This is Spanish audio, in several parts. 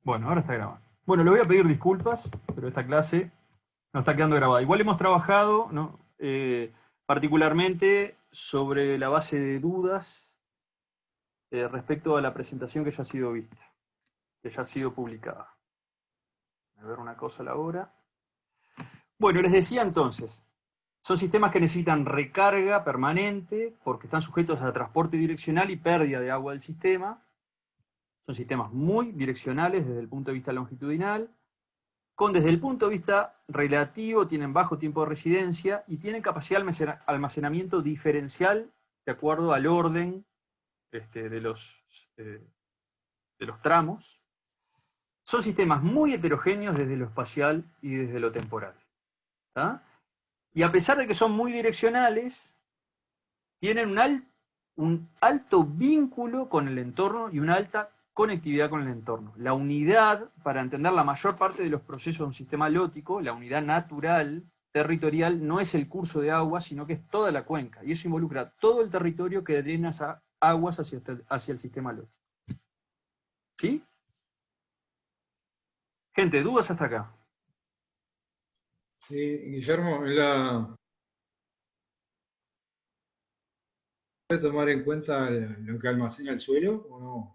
Bueno, ahora está grabando. Bueno, le voy a pedir disculpas, pero esta clase no está quedando grabada. Igual hemos trabajado, ¿no? Particularmente sobre la base de dudas respecto a la presentación que ya ha sido vista, que ya ha sido publicada. A ver una cosa a la hora. Bueno, les decía entonces, son sistemas que necesitan recarga permanente porque están sujetos a transporte direccional y pérdida de agua del sistema. Son sistemas muy direccionales desde el punto de vista longitudinal, desde el punto de vista relativo tienen bajo tiempo de residencia y tienen capacidad de almacenamiento diferencial de acuerdo al orden de los tramos. Son sistemas muy heterogéneos desde lo espacial y desde lo temporal. ¿Tá? Y a pesar de que son muy direccionales, tienen un alto vínculo con el entorno y una alta conectividad con el entorno. La unidad, para entender la mayor parte de los procesos de un sistema lótico, la unidad natural, territorial, no es el curso de agua, sino que es toda la cuenca. Y eso involucra todo el territorio que drena esas aguas hacia el sistema lótico. ¿Sí? Gente, ¿dudas hasta acá? Sí, Guillermo, ¿puede tomar en cuenta lo que almacena el suelo o no?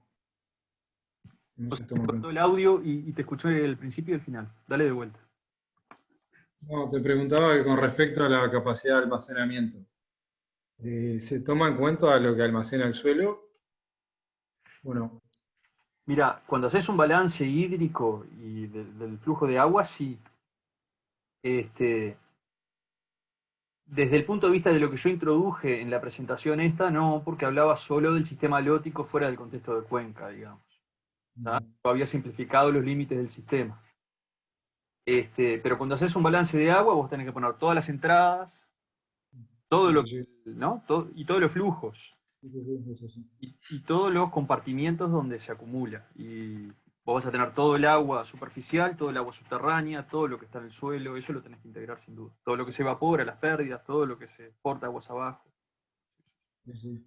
No O sea, se te toma en cortó cuenta. el audio y te escuché el principio y el final. Dale de vuelta. No, te preguntaba que con respecto a la capacidad de almacenamiento, ¿se toma en cuenta lo que almacena el suelo? Bueno, Mira, cuando haces un balance hídrico y del flujo de agua, sí. Este, Desde el punto de vista de lo que yo introduje en la presentación esta, no, porque hablaba solo del sistema lótico fuera del contexto de cuenca, digamos. ¿Tá? Yo había simplificado los límites del sistema. Pero cuando haces un balance de agua, vos tenés que poner todas las entradas, todo sí, lo, sí, sí, ¿no? Y todos los flujos, sí, sí, sí, sí. y todos los compartimientos donde se acumula. Y vos vas a tener todo el agua superficial, todo el agua subterránea, todo lo que está en el suelo, eso lo tenés que integrar sin duda. Todo lo que se evapora, las pérdidas, todo lo que se exporta aguas abajo. Sí, sí.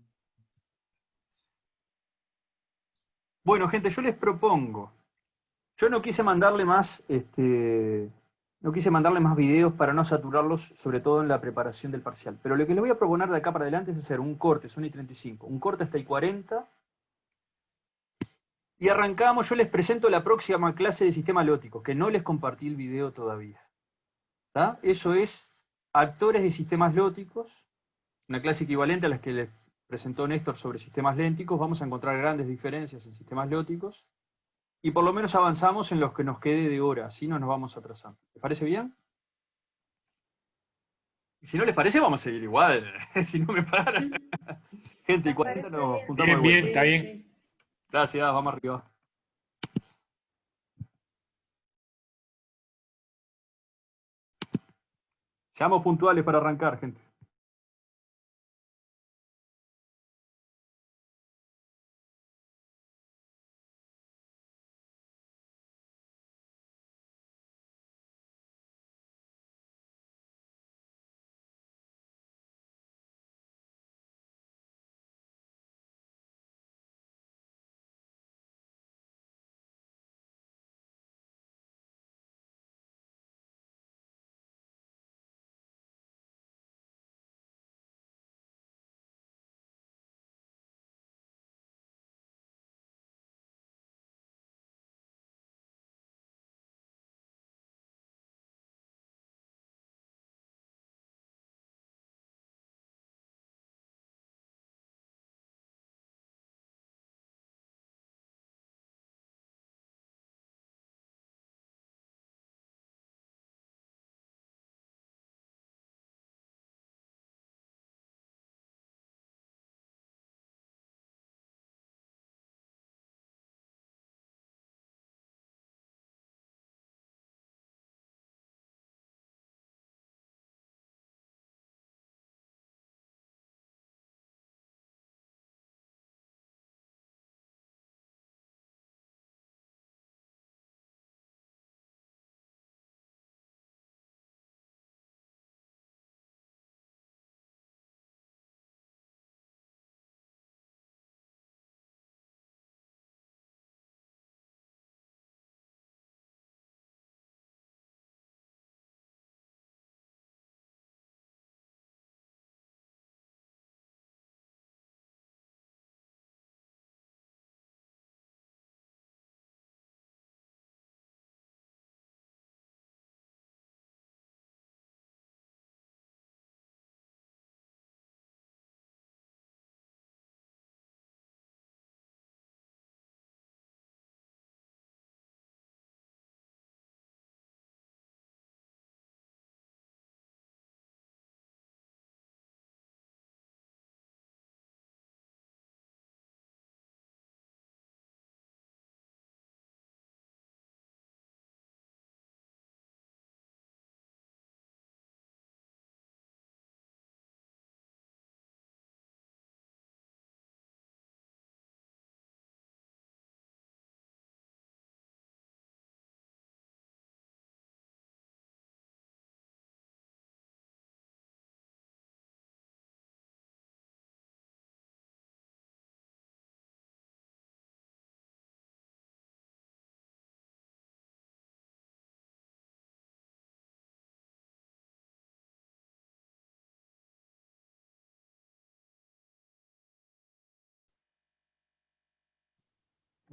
Bueno, gente, yo les propongo. Yo no quise mandarle más, no quise mandarle más videos para no saturarlos, sobre todo en la preparación del parcial. Pero lo que les voy a proponer de acá para adelante es hacer un corte, son y 35, un corte hasta y 40, y arrancamos, yo les presento la próxima clase de sistema lótico, que no les compartí el video todavía. ¿Tá? Eso es actores de sistemas lóticos, una clase equivalente a las que les presentó Néstor sobre sistemas lénticos. Vamos a encontrar grandes diferencias en sistemas lóticos. Y por lo menos avanzamos en los que nos quede de hora, así no nos vamos atrasando. ¿Les parece bien? Y si no les parece, vamos a seguir igual. Si no me paran. Gente, y Me 40 parece nos bien. juntamos de Bien, bien, vuelta. está Sí, bien. sí. Gracias, vamos arriba. Seamos puntuales para arrancar, gente.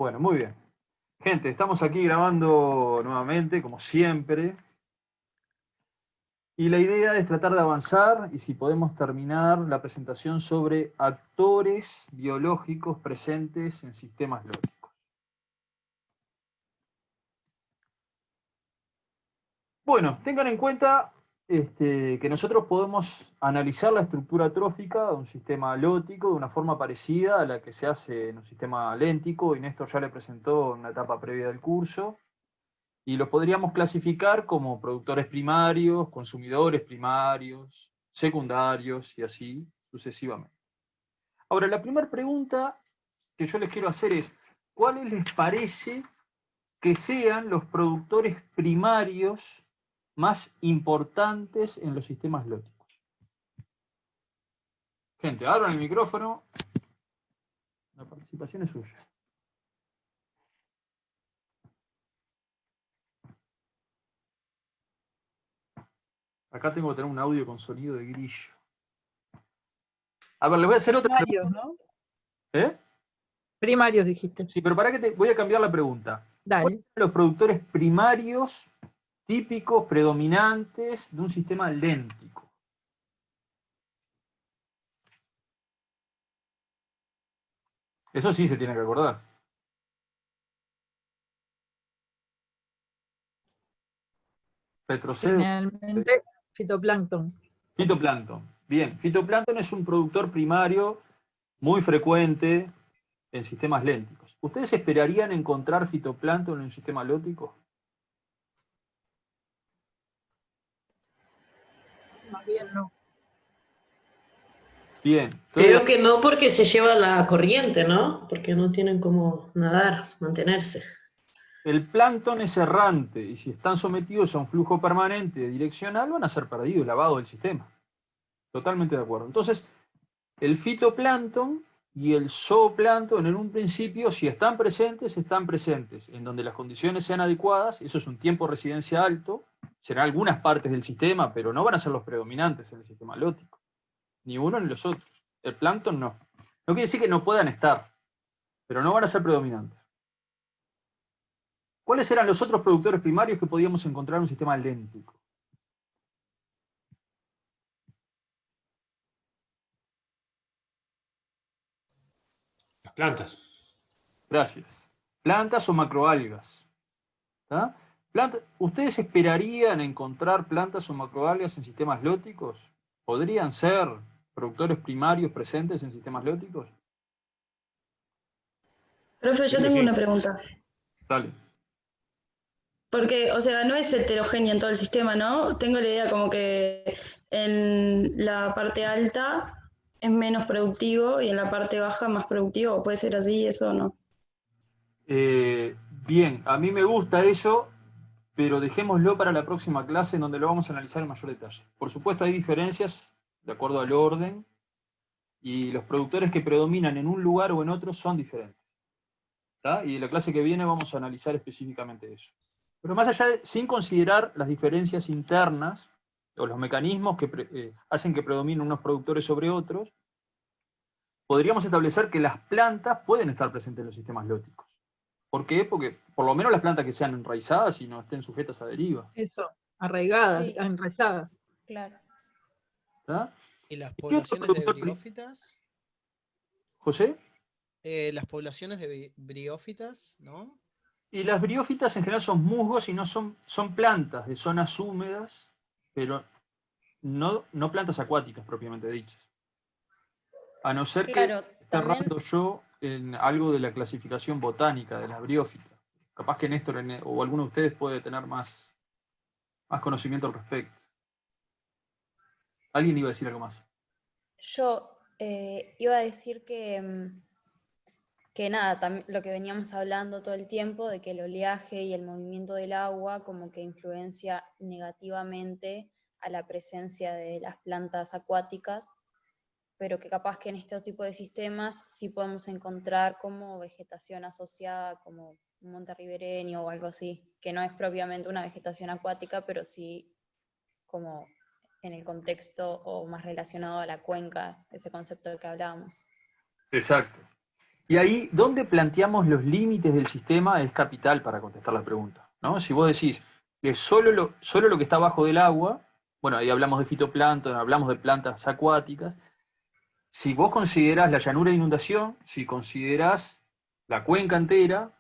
Bueno, muy bien. Gente, estamos aquí grabando nuevamente, como siempre. Y la idea es tratar de avanzar y si podemos terminar la presentación sobre actores biológicos presentes en sistemas lógicos. Bueno, tengan en cuenta que nosotros podemos analizar la estructura trófica de un sistema lótico de una forma parecida a la que se hace en un sistema léntico, y Néstor ya le presentó en una etapa previa del curso, y los podríamos clasificar como productores primarios, consumidores primarios, secundarios y así sucesivamente. Ahora, la primera pregunta que yo les quiero hacer es, ¿cuáles les parece que sean los productores primarios más importantes en los sistemas lógicos? Gente, abran el micrófono. La participación es suya. Acá tengo que tener un audio con sonido de grillo. A ver, les voy a hacer otra Primarios, pregunta. ¿no? ¿Eh? Primarios dijiste. Sí, pero para que voy a cambiar la pregunta. ¿Cuáles Dale. son los productores primarios típicos, predominantes de un sistema léntico? Eso sí se tiene que acordar. Retrocedo. Generalmente fitoplancton. Fitoplancton. Bien, fitoplancton es un productor primario muy frecuente en sistemas lénticos. ¿Ustedes esperarían encontrar fitoplancton en un sistema lótico? Más bien no. Bien. Creo que no, porque se lleva la corriente, ¿no? Porque no tienen cómo nadar, mantenerse. El plancton es errante y si están sometidos a un flujo permanente direccional van a ser perdidos, lavados del sistema. Totalmente de acuerdo. Entonces, el fitoplancton y el zooplancton en un principio, si están presentes, están presentes. En donde las condiciones sean adecuadas, eso es un tiempo de residencia alto, serán algunas partes del sistema, pero no van a ser los predominantes en el sistema lótico. Ni uno ni los otros. El plancton no. No quiere decir que no puedan estar, pero no van a ser predominantes. ¿Cuáles eran los otros productores primarios que podíamos encontrar en un sistema léntico? Las plantas. Gracias. Plantas o macroalgas. ¿Tá? ¿Ustedes esperarían encontrar plantas o macroalgas en sistemas lóticos? ¿Podrían ser productores primarios presentes en sistemas lóticos? Profe, yo Creo que tengo sí. una pregunta. Dale. Porque, o sea, no es heterogéneo en todo el sistema, ¿no? Tengo la idea como que en la parte alta es menos productivo y en la parte baja más productivo. ¿O puede ser así, eso o no? Bien, a mí me gusta eso, pero dejémoslo para la próxima clase en donde lo vamos a analizar en mayor detalle. Por supuesto hay diferencias de acuerdo al orden y los productores que predominan en un lugar o en otro son diferentes. ¿Tá? Y en la clase que viene vamos a analizar específicamente eso. Pero más allá sin considerar las diferencias internas o los mecanismos que hacen que predominen unos productores sobre otros, podríamos establecer que las plantas pueden estar presentes en los sistemas lóticos. ¿Por qué? Porque por lo menos las plantas que sean enraizadas y no estén sujetas a deriva. Eso, arraigadas, Sí. enraizadas. Claro. ¿Tá? ¿Y las ¿Qué otro poblaciones de productor briófitas? José? Las poblaciones de briófitas, ¿no? Y las briófitas en general son musgos y no son plantas de zonas húmedas, pero no plantas acuáticas propiamente dichas. A no ser Claro, que esté también, errando yo en algo de la clasificación botánica de las briófitas. Capaz que Néstor o alguno de ustedes puede tener más conocimiento al respecto. ¿Alguien iba a decir algo más? yo iba a decir que nada, lo que veníamos hablando todo el tiempo, de que el oleaje y el movimiento del agua como que influencia negativamente a la presencia de las plantas acuáticas, pero que capaz que en este tipo de sistemas sí podemos encontrar como vegetación asociada, como un monte ribereño o algo así, que no es propiamente una vegetación acuática, pero sí como en el contexto o más relacionado a la cuenca, ese concepto del que hablábamos. Exacto. Y ahí, ¿dónde planteamos los límites del sistema? Es capital para contestar la pregunta, ¿no? Si vos decís que solo lo que está abajo del agua, bueno, ahí hablamos de fitoplancton, hablamos de plantas acuáticas. Si vos considerás la llanura de inundación, si considerás la cuenca entera,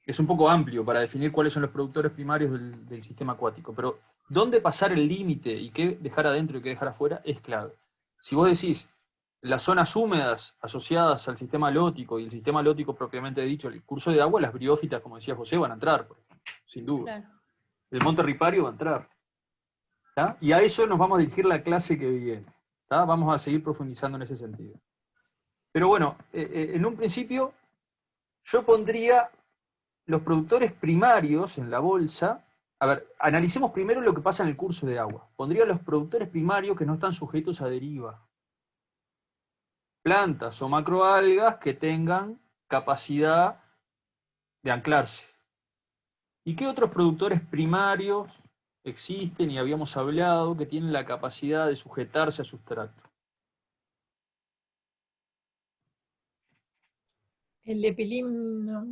es un poco amplio para definir cuáles son los productores primarios del sistema acuático, pero dónde pasar el límite y qué dejar adentro y qué dejar afuera es clave. Si vos decís las zonas húmedas asociadas al sistema alótico y el sistema alótico propiamente dicho, el curso de agua, las briófitas, como decía José, van a entrar, por ejemplo, sin duda. Claro. El monte ripario va a entrar. ¿Tá? Y a eso nos vamos a dirigir la clase que viene. ¿Tá? Vamos a seguir profundizando en ese sentido. Pero bueno, en un principio yo pondría los productores primarios en la bolsa. A ver, analicemos primero lo que pasa en el curso de agua. Pondría los productores primarios que no están sujetos a deriva. Plantas o macroalgas que tengan capacidad de anclarse. ¿Y qué otros productores primarios existen y habíamos hablado que tienen la capacidad de sujetarse a sustrato? El epilimno.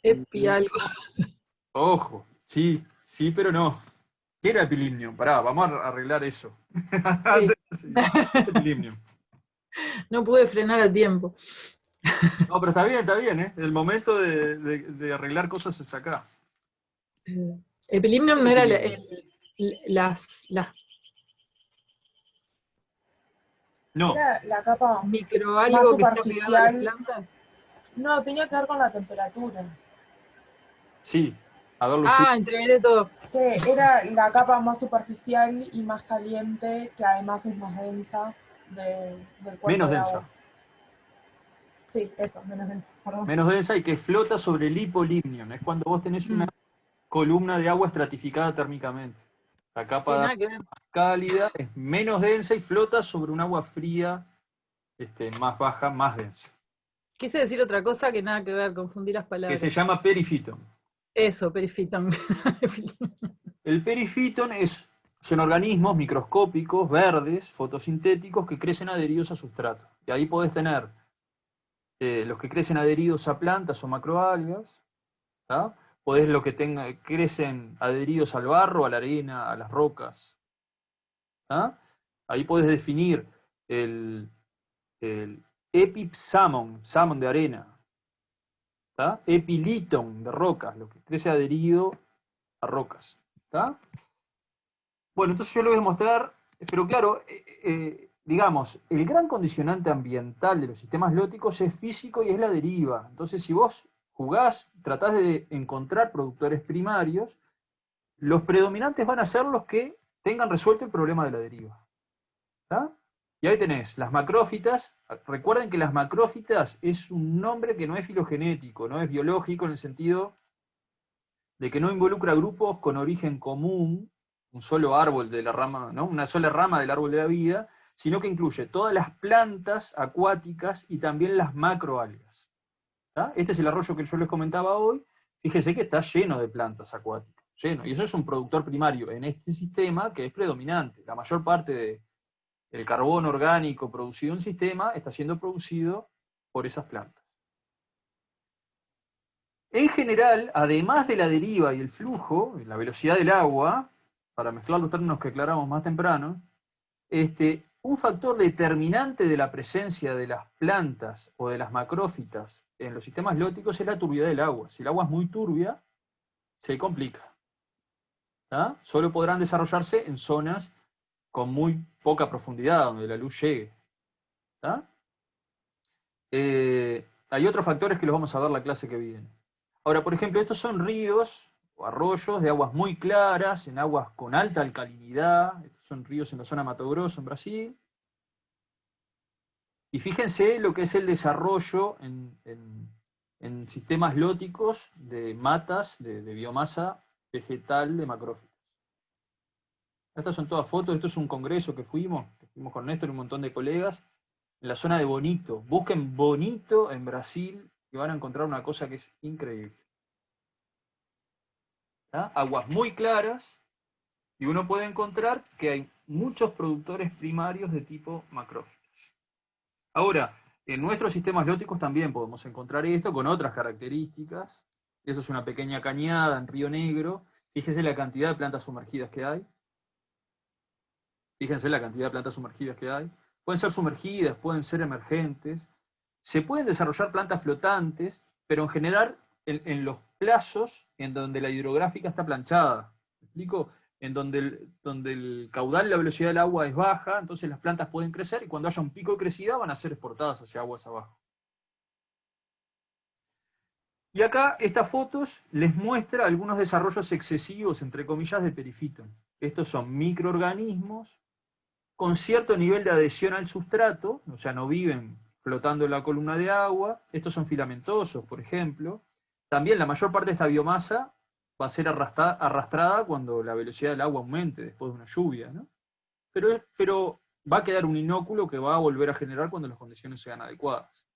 Epi algo. Ojo, sí, pero no. ¿Qué era epilimnium? Pará, vamos a arreglar eso. Sí. Epilimnium. No pude frenar a tiempo. No, pero está bien, ¿eh? El momento de arreglar cosas es acá. Epilimnium no era las No, Era la capa microalgo que está pegado a las superficial. plantas. No, tenía que ver con la temperatura. sí. A ver, Lucía. Ah, entregué todo. Que era la capa más superficial y más caliente, que además es más densa del cuerpo Menos de densa. agua. Sí, eso, menos densa, perdón. Menos densa y que flota sobre el hipolimnium. Es cuando vos tenés una columna de agua estratificada térmicamente. La Sí, capa nada que ver. cálida es menos densa y flota sobre un agua fría, más baja, más densa. Quise decir otra cosa que nada que ver, confundí las Que palabras. se llama perifiton. Eso, perifiton. El perifiton son organismos microscópicos, verdes, fotosintéticos, que crecen adheridos a sustrato. Y ahí podés tener los que crecen adheridos a plantas o macroalgas, ¿tá? Podés los que crecen adheridos al barro, a la arena, a las rocas. ¿Tá? Ahí podés definir el epipsamon, samon de arena. ¿Tá? Epiliton de rocas, lo que crece adherido a rocas. ¿Tá? Bueno, entonces yo lo voy a mostrar, pero claro, digamos, el gran condicionante ambiental de los sistemas lóticos es físico y es la deriva. Entonces, si vos jugás, tratás de encontrar productores primarios, los predominantes van a ser los que tengan resuelto el problema de la deriva. ¿Tá? Y ahí tenés las macrófitas. Recuerden que las macrófitas es un nombre que no es filogenético, no es biológico en el sentido de que no involucra grupos con origen común, un solo árbol de la rama, ¿no? Una sola rama del árbol de la vida, sino que incluye todas las plantas acuáticas y también las macroalgas. ¿Tá? Este es el arroyo que yo les comentaba hoy. Fíjese que está lleno de plantas acuáticas, lleno. Y eso es un productor primario en este sistema que es predominante. La mayor parte del carbono orgánico producido en el sistema está siendo producido por esas plantas. En general, además de la deriva y el flujo, la velocidad del agua, para mezclar los términos que aclaramos más temprano, un factor determinante de la presencia de las plantas o de las macrófitas en los sistemas lóticos es la turbiedad del agua. Si el agua es muy turbia, se complica. ¿Tá? Solo podrán desarrollarse en zonas con muy poca profundidad, donde la luz llegue. ¿Tá? Hay otros factores que los vamos a ver la clase que viene. Ahora, por ejemplo, estos son ríos o arroyos de aguas muy claras, en aguas con alta alcalinidad. Estos son ríos en la zona Mato Grosso, en Brasil. Y fíjense lo que es el desarrollo en sistemas lóticos de matas, de biomasa vegetal de macrófitas. Estas son todas fotos. Esto es un congreso que fuimos con Néstor y un montón de colegas, en la zona de Bonito. Busquen Bonito en Brasil y van a encontrar una cosa que es increíble. ¿Tá? Aguas muy claras, y uno puede encontrar que hay muchos productores primarios de tipo macrófitas. Ahora, En nuestros sistemas lóticos también podemos encontrar esto con otras características. Esto es una pequeña cañada en Río Negro. Fíjense la cantidad de plantas sumergidas que hay. Fíjense la cantidad de plantas sumergidas que hay. Pueden ser sumergidas, pueden ser emergentes. Se pueden desarrollar plantas flotantes, pero en general en los plazos en donde la hidrográfica está planchada. ¿Me explico? En donde el caudal y la velocidad del agua es baja, entonces las plantas pueden crecer y cuando haya un pico de crecida van a ser exportadas hacia aguas abajo. Y acá estas fotos les muestra algunos desarrollos excesivos, entre comillas, de perifitón. Estos son microorganismos con cierto nivel de adhesión al sustrato, o sea, no viven flotando en la columna de agua. Estos son filamentosos, por ejemplo. También la mayor parte de esta biomasa va a ser arrastrada cuando la velocidad del agua aumente después de una lluvia, ¿no? Pero va a quedar un inóculo que va a volver a generar cuando las condiciones sean adecuadas.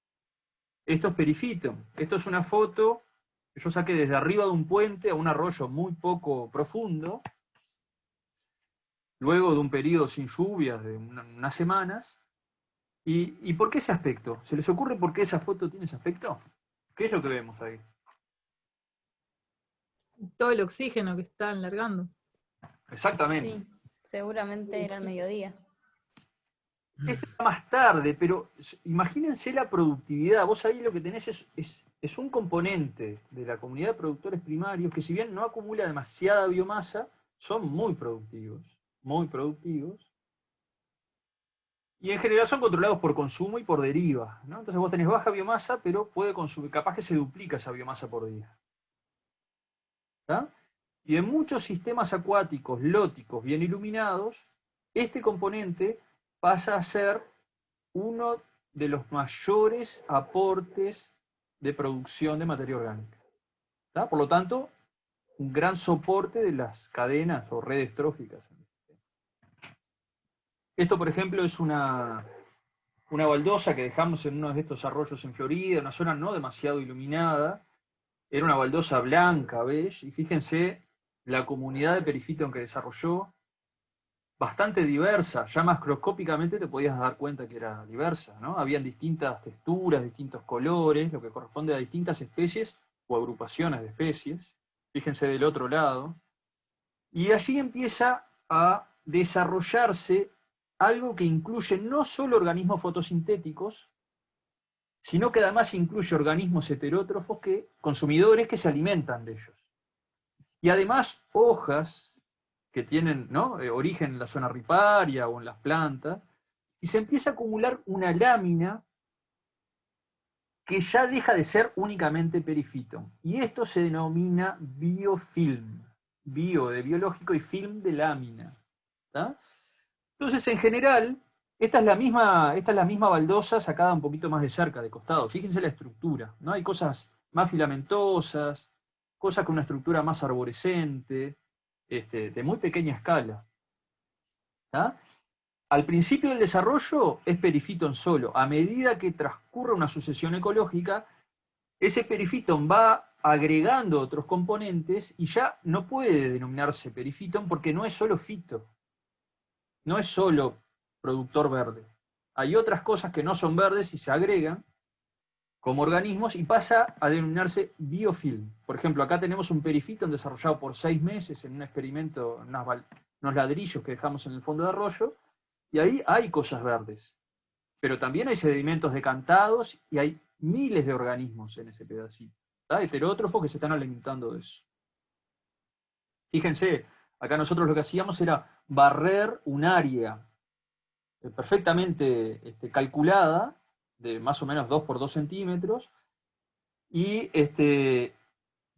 Esto es perifitón. Esto es una foto que yo saqué desde arriba de un puente a un arroyo muy poco profundo, luego de un periodo sin lluvias de unas semanas. ¿Y por qué ese aspecto? ¿Se les ocurre por qué esa foto tiene ese aspecto? ¿Qué es lo que vemos ahí? Todo el oxígeno que están largando. Exactamente. Sí, seguramente era el mediodía. Esto está más tarde, pero imagínense la productividad. Vos ahí lo que tenés es un componente de la comunidad de productores primarios que, si bien no acumula demasiada biomasa, son muy productivos. Muy productivos. Y en general son controlados por consumo y por deriva, ¿no? Entonces vos tenés baja biomasa, pero puede consumir, capaz que se duplica esa biomasa por día. ¿Tá? Y en muchos sistemas acuáticos lóticos bien iluminados, este componente pasa a ser uno de los mayores aportes de producción de materia orgánica. ¿Tá? Por lo tanto, un gran soporte de las cadenas o redes tróficas. Esto, por ejemplo, es una baldosa que dejamos en uno de estos arroyos en Florida, una zona no demasiado iluminada. Era una baldosa blanca, beige, y fíjense la comunidad de perifitón que desarrolló, bastante diversa. Ya macroscópicamente te podías dar cuenta que era diversa, ¿no? Habían distintas texturas, distintos colores, lo que corresponde a distintas especies o agrupaciones de especies. Fíjense del otro lado. Y allí empieza a desarrollarse algo que incluye no solo organismos fotosintéticos, sino que además incluye organismos heterótrofos, consumidores que se alimentan de ellos. Y además hojas que tienen, ¿no?, origen en la zona riparia o en las plantas, y se empieza a acumular una lámina que ya deja de ser únicamente perifitón. Y esto se denomina biofilm. Bio de biológico y film de lámina. ¿Tá? Entonces, en general, esta es la misma baldosa sacada un poquito más de cerca, de costado. Fíjense la estructura, ¿no? Hay cosas más filamentosas, cosas con una estructura más arborescente, de muy pequeña escala. ¿Tá? Al principio del desarrollo es perifitón solo. A medida que transcurre una sucesión ecológica, ese perifitón va agregando otros componentes y ya no puede denominarse perifitón porque no es solo fito. No es solo productor verde. Hay otras cosas que no son verdes y se agregan como organismos y pasa a denominarse biofilm. Por ejemplo, acá tenemos un perifitón desarrollado por 6 meses en un experimento, en unos ladrillos que dejamos en el fondo de arroyo, y ahí hay cosas verdes. Pero también hay sedimentos decantados y hay miles de organismos en ese pedacito. ¿Tá? Heterótrofos que se están alimentando de eso. Fíjense, acá nosotros lo que hacíamos era barrer un área perfectamente calculada, de más o menos 2 por 2 centímetros, y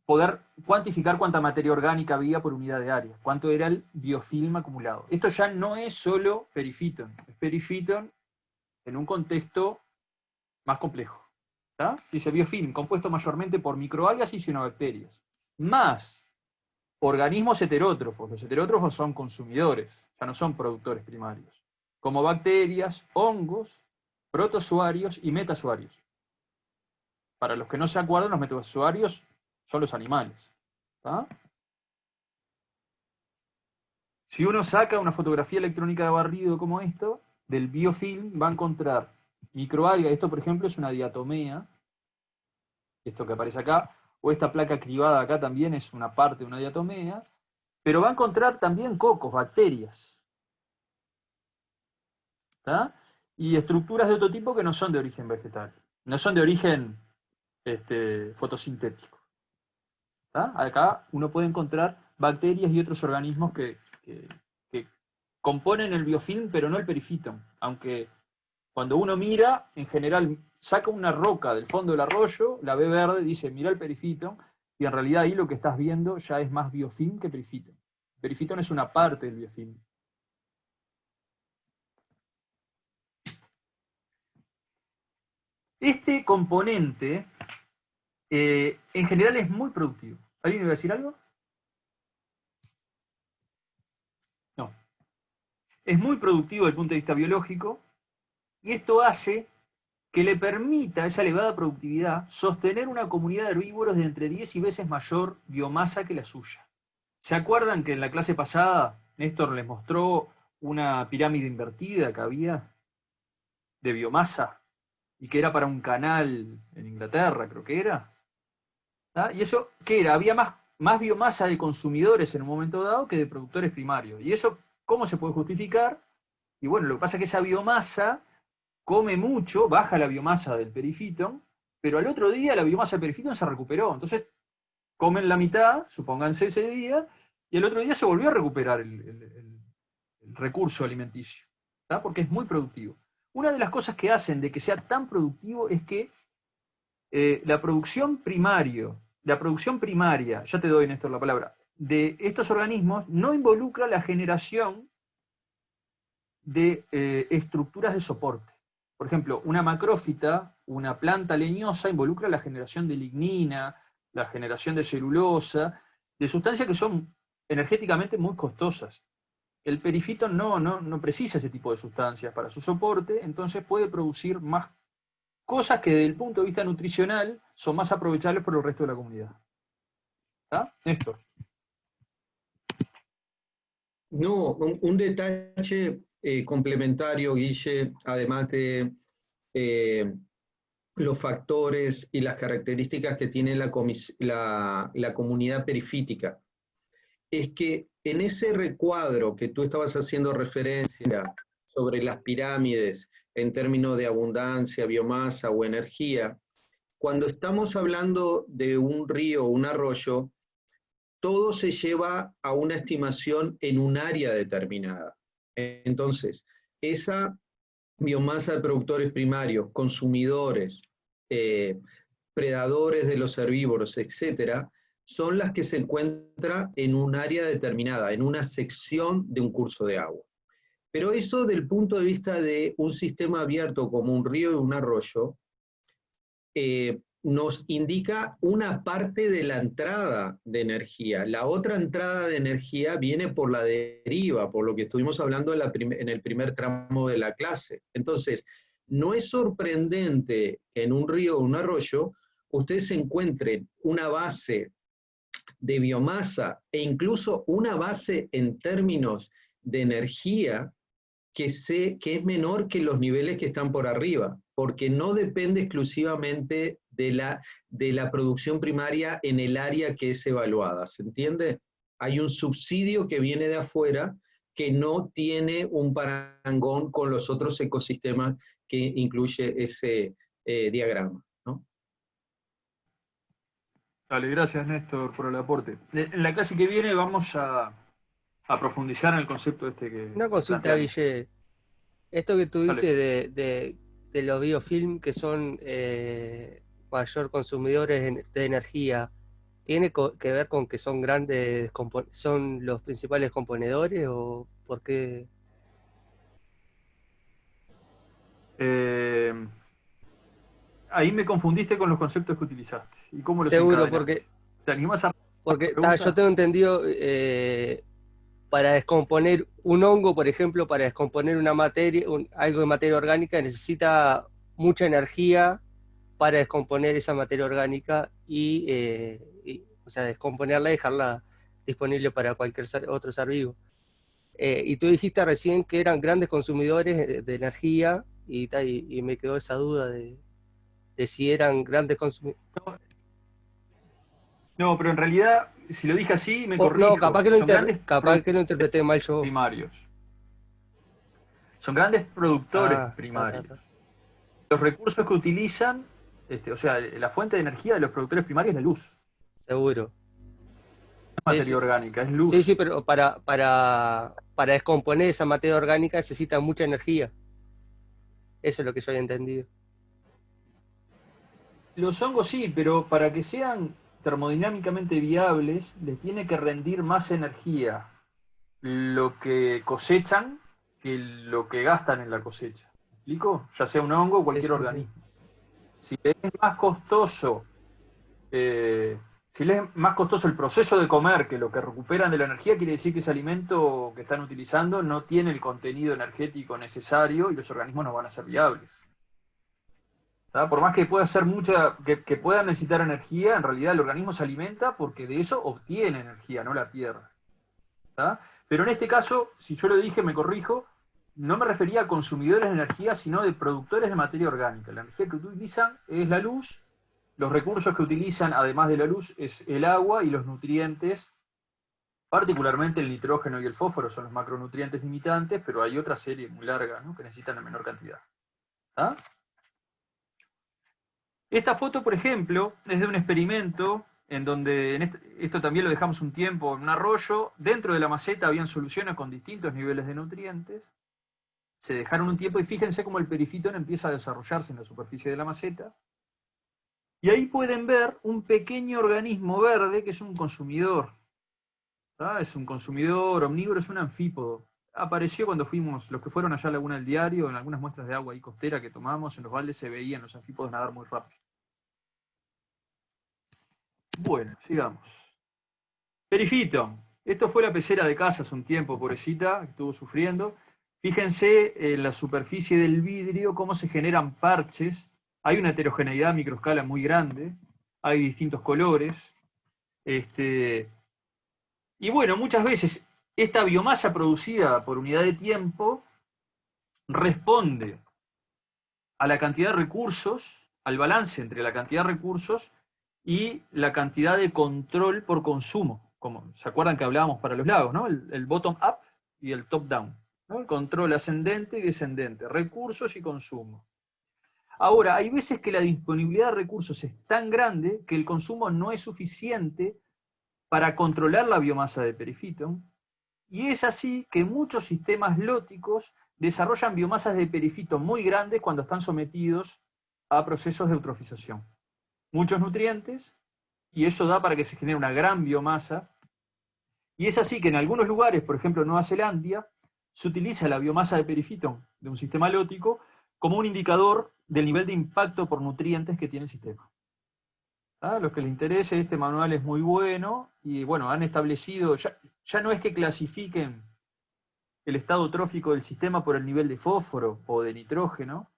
poder cuantificar cuánta materia orgánica había por unidad de área, cuánto era el biofilm acumulado. Esto ya no es solo perifitón, es perifitón en un contexto más complejo. ¿Tá? Dice biofilm, compuesto mayormente por microalgas y cianobacterias, más organismos heterótrofos. Los heterótrofos son consumidores, ya no son productores primarios, como bacterias, hongos, protozoarios y metazoarios. Para los que no se acuerdan, los metazoarios son los animales. ¿Tá? Si uno saca una fotografía electrónica de barrido como esto, del biofilm va a encontrar microalga, esto por ejemplo es una diatomea, esto que aparece acá, o esta placa cribada acá también es una parte de una diatomea, pero va a encontrar también cocos, bacterias, ¿tá? Y estructuras de otro tipo que no son de origen vegetal, no son de origen fotosintético. ¿Tá? Acá uno puede encontrar bacterias y otros organismos que componen el biofilm, pero no el perifitón, aunque cuando uno mira, en general, saca una roca del fondo del arroyo, la ve verde, dice, mira el perifitón, y en realidad ahí lo que estás viendo ya es más biofilm que perifitón. El perifitón es una parte del biofilm. Este componente, en general, es muy productivo. ¿Alguien me va a decir algo? No. Es muy productivo desde el punto de vista biológico, y esto hace que le permita a esa elevada productividad sostener una comunidad de herbívoros de entre 10 y veces mayor biomasa que la suya. ¿Se acuerdan que en la clase pasada Néstor les mostró una pirámide invertida que había de biomasa y que era para un canal en Inglaterra, creo que era? ¿Ah? ¿Y eso qué era? Había más biomasa de consumidores en un momento dado que de productores primarios. ¿Y eso cómo se puede justificar? Y bueno, lo que pasa es que esa biomasa come mucho, baja la biomasa del perifitón, pero al otro día la biomasa del perifitón se recuperó. Entonces comen la mitad, supónganse ese día, y el otro día se volvió a recuperar el recurso alimenticio, ¿tá? Porque es muy productivo. Una de las cosas que hacen de que sea tan productivo es que la producción primaria, ya te doy, Néstor, la palabra, de estos organismos no involucra la generación de estructuras de soporte. Por ejemplo, una macrófita, una planta leñosa, involucra la generación de lignina, la generación de celulosa, de sustancias que son energéticamente muy costosas. El perifito no precisa ese tipo de sustancias para su soporte, entonces puede producir más cosas que desde el punto de vista nutricional son más aprovechables por el resto de la comunidad. ¿Está? Néstor. No, un detalle complementario, Guille, además de los factores y las características que tiene la comunidad perifítica, es que en ese recuadro que tú estabas haciendo referencia sobre las pirámides en términos de abundancia, biomasa o energía, cuando estamos hablando de un río o un arroyo, todo se lleva a una estimación en un área determinada. Entonces, esa biomasa de productores primarios, consumidores, predadores de los herbívoros, etcétera, son las que se encuentran en un área determinada, en una sección de un curso de agua. Pero eso, del punto de vista de un sistema abierto como un río y un arroyo, nos indica una parte de la entrada de energía. La otra entrada de energía viene por la deriva, por lo que estuvimos hablando en el primer tramo de la clase. Entonces, no es sorprendente que en un río o un arroyo ustedes encuentren una base de biomasa e incluso una base en términos de energía que es menor que los niveles que están por arriba, porque no depende exclusivamente de la producción primaria en el área que es evaluada, ¿se entiende? Hay un subsidio que viene de afuera que no tiene un parangón con los otros ecosistemas que incluye ese diagrama, ¿no? Dale, gracias Néstor por el aporte. En la clase que viene vamos a profundizar en el concepto este que... Una consulta, Guille. Esto que tú dices de los biofilm que son mayor consumidores de energía, ¿tiene que ver con que son grandes, son los principales componedores o por qué? Ahí me confundiste con los conceptos que utilizaste. ¿Y cómo los Seguro, encadenaste? ¿Te animás a...? Porque yo tengo entendido, para descomponer un hongo, por ejemplo, para descomponer una materia, algo de materia orgánica, necesita mucha energía para descomponer esa materia orgánica o sea, descomponerla y dejarla disponible para cualquier otro ser vivo. Y tú dijiste recién que eran grandes consumidores de energía y me quedó esa duda de si eran grandes consumidores. No, pero en realidad, si lo dije así, me corrijo. No, capaz que lo, Son grandes interpreté mal yo. primarios. Son grandes productores primarios. Los recursos que utilizan, o sea, la fuente de energía de los productores primarios es la luz. Seguro. No es materia orgánica, es luz. Sí, pero para descomponer esa materia orgánica necesita mucha energía. Eso es lo que yo había entendido. Los hongos sí, pero para que sean termodinámicamente viables, les tiene que rendir más energía lo que cosechan que lo que gastan en la cosecha. ¿Me explico? Ya sea un hongo o cualquier organismo. Si les es más costoso, el proceso de comer que lo que recuperan de la energía, quiere decir que ese alimento que están utilizando no tiene el contenido energético necesario y los organismos no van a ser viables. ¿Tá? Por más que pueda ser que puedan necesitar energía, en realidad el organismo se alimenta porque de eso obtiene energía, no la pierde. ¿Tá? Pero en este caso, si yo lo dije, me corrijo, no me refería a consumidores de energía, sino de productores de materia orgánica. La energía que utilizan es la luz, los recursos que utilizan, además de la luz, es el agua y los nutrientes, particularmente el nitrógeno y el fósforo son los macronutrientes limitantes, pero hay otra serie muy larga, ¿no?, que necesitan en menor cantidad. ¿Ah? Esta foto, por ejemplo, es de un experimento en donde, esto también lo dejamos un tiempo en un arroyo, dentro de la maceta habían soluciones con distintos niveles de nutrientes, se dejaron un tiempo y fíjense cómo el perifitón empieza a desarrollarse en la superficie de la maceta, y ahí pueden ver un pequeño organismo verde que es un consumidor. ¿Ah? Es un consumidor omnívoro, es un anfípodo. Apareció cuando fuimos, los que fueron allá a Laguna del Diario, en algunas muestras de agua ahí costera que tomamos, en los baldes se veían los anfípodos nadar muy rápido. Bueno, sigamos. Perifitón. Esto fue la pecera de casa hace un tiempo, pobrecita, que estuvo sufriendo. Fíjense en la superficie del vidrio cómo se generan parches. Hay una heterogeneidad a microescala muy grande, hay distintos colores. Y bueno, muchas veces esta biomasa producida por unidad de tiempo responde a la cantidad de recursos, al balance entre la cantidad de recursos y la cantidad de control por consumo. Como, ¿se acuerdan que hablábamos para los lagos, ¿no? El bottom-up y el top-down, ¿no? El control ascendente y descendente, recursos y consumo. Ahora, hay veces que la disponibilidad de recursos es tan grande que el consumo no es suficiente para controlar la biomasa de perifitón, y es así que muchos sistemas lóticos desarrollan biomasas de perifitón muy grandes cuando están sometidos a procesos de eutrofización. Muchos nutrientes, y eso da para que se genere una gran biomasa, y es así que en algunos lugares, por ejemplo en Nueva Zelanda, se utiliza la biomasa de perifitón de un sistema lótico como un indicador del nivel de impacto por nutrientes que tiene el sistema. A los que les interese, este manual es muy bueno, y bueno, han establecido, ya no es que clasifiquen el estado trófico del sistema por el nivel de fósforo o de nitrógeno,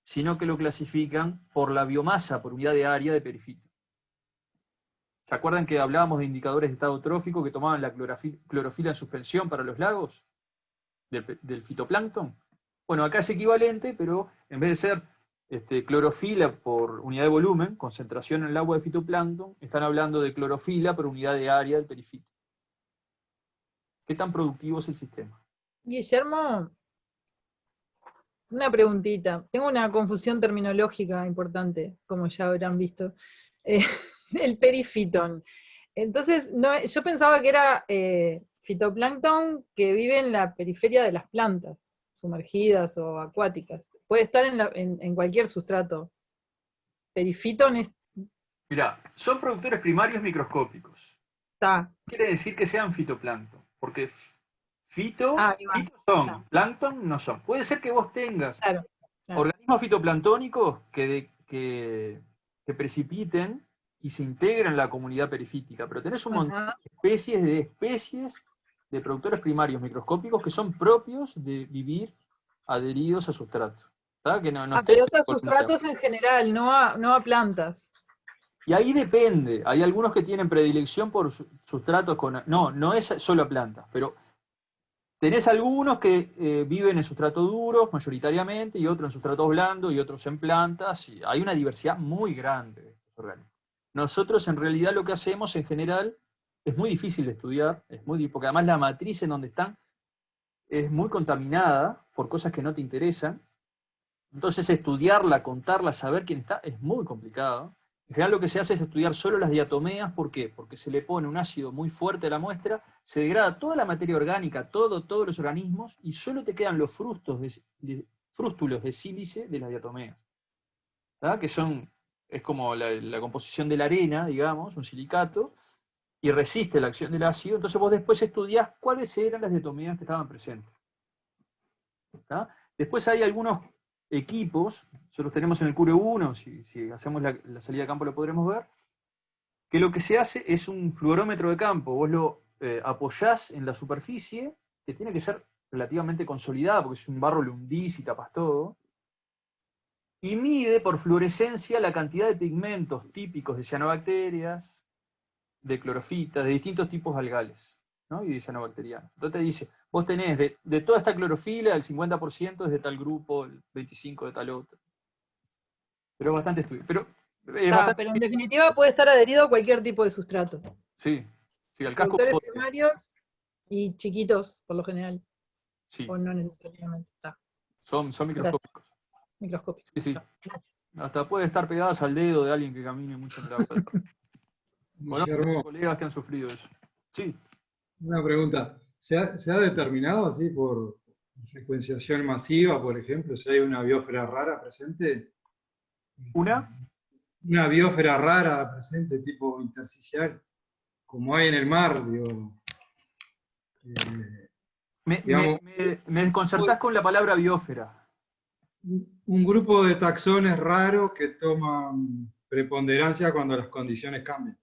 sino que lo clasifican por la biomasa, por unidad de área de perifitón. ¿Se acuerdan que hablábamos de indicadores de estado trófico que tomaban la clorofila en suspensión para los lagos? Del fitoplancton. Bueno, acá es equivalente, pero en vez de ser clorofila por unidad de volumen, concentración en el agua de fitoplancton, están hablando de clorofila por unidad de área del perifito. ¿Qué tan productivo es el sistema? Guillermo, una preguntita. Tengo una confusión terminológica importante, como ya habrán visto. El perifitón. Entonces, yo pensaba que era fitoplancton que vive en la periferia de las plantas, sumergidas o acuáticas. Puede estar en cualquier sustrato. Perifitón es... Mirá, son productores primarios microscópicos. Quiere decir que sean fitoplancton, porque fito son, plancton no son. Puede ser que vos tengas organismos fitoplanctónicos que precipiten y se integran en la comunidad perifítica, pero tenés un montón de especies de productores primarios microscópicos que son propios de vivir adheridos a sustratos. Pero a sustratos en general, no a plantas. Y ahí depende, hay algunos que tienen predilección por sustratos con... No es solo a plantas, pero Tenés algunos que viven en sustratos duros mayoritariamente, y otros en sustratos blandos, y otros en plantas, y hay una diversidad muy grande de estos organismos. Nosotros en realidad lo que hacemos en general es muy difícil de estudiar, porque además la matriz en donde están es muy contaminada por cosas que no te interesan. Entonces estudiarla, contarla, saber quién está, es muy complicado. En general lo que se hace es estudiar solo las diatomeas. ¿Por qué? Porque se le pone un ácido muy fuerte a la muestra, se degrada toda la materia orgánica, todos los organismos, y solo te quedan los frústulos de sílice de las diatomeas. ¿Verdad? Es como la composición de la arena, digamos, un silicato, y resiste la acción del ácido. Entonces vos después estudiás cuáles eran las diatomeas que estaban presentes. ¿Verdad? Después hay algunos equipos, nosotros tenemos en el Cure 1, si hacemos la salida de campo lo podremos ver, que lo que se hace es un fluorómetro de campo. Vos lo apoyás en la superficie, que tiene que ser relativamente consolidada, porque es un barro le hundís y tapas todo, y mide por fluorescencia la cantidad de pigmentos típicos de cianobacterias, de clorofitas, de distintos tipos algales, ¿no? Y de cianobacterianos. Entonces te dice, vos tenés de toda esta clorofila, el 50% es de tal grupo, el 25% de tal otro. Pero es bastante estudio. Pero en definitiva puede estar adherido a cualquier tipo de sustrato. Sí, al casco. Productores primarios y chiquitos, por lo general. Sí. O no necesariamente. Son microscópicos. Microscópicos. Sí. Gracias. Hasta puede estar pegadas al dedo de alguien que camine mucho en el agua. Bueno, tengo colegas que han sufrido eso. Sí. Una pregunta. ¿Se ha determinado así por secuenciación masiva, por ejemplo, si hay una biosfera rara presente? ¿Una? Una biosfera rara presente, tipo intersticial, como hay en el mar, digo. Me desconcertás con la palabra biosfera. Un grupo de taxones raros que toman preponderancia cuando las condiciones cambian.